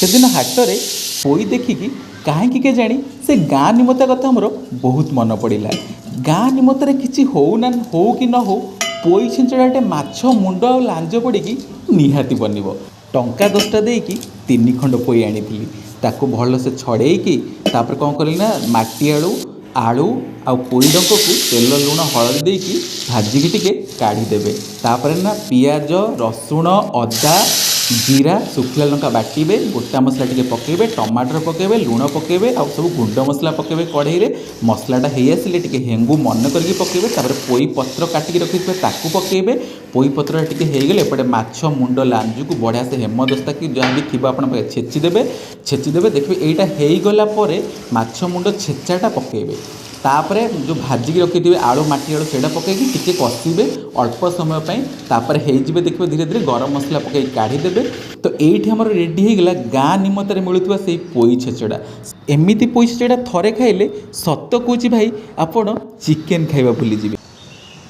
सेदिन हाटरे पोई देखिकी कहीं के जानी से गाँ निमता कथा मोर बहुत मन पड़ा। गाँ निमतारे किसी हो कि न हो पोई छिंचड़ाटे माछ मुंड आ लांज पड़ी निहाती बनब। टंका 10टा देकी 3 खंड पोई आनी ताको भल से छड़ेकी तापर कौन कली ना माटी आलू आ पोई डंक को तेल लुण हलदी देकी भाजिकी टिके काढ़ीदेवे। तापर ना पियाज रसुण अदा जीरा सुखला लंका बाटे गोटा मसला टिके पकेबे टमाटर पकेबे लुण पकेबे आ सब गुंड मसला पकेबे कढ़ई रे मसलाटा हो आसिले टिके हेंगू मन करके पकेबे। तापर पोई पत्र काटिकी रखिथे ताकू पकेबे। पोई पत्र टिके हेगले एपटे माछ मुंड लांजू को बढ़िया से हेमदस्ता कि जहाँ भी थी आप छेचिदेवे देखिए यहाँ होगला माछ मुंड छेचाटा पकेबे। तापरे जो भाजिकी रखिथे आलू माटी आलू से पकईकि टिके कषिबे अल्प समय पर तापर होइजिबे। देखिए धीरे धीरे गरम मसला पकई काढ़ीदेवे। तो ये आमर रेडी होगला गाँ निमतारे मिलुवा से पोई छेचड़ा। एमती पोई छेचड़ा थरे खाइले सत कौची भाई आपण चिकेन खाइबा भूलीजिबे।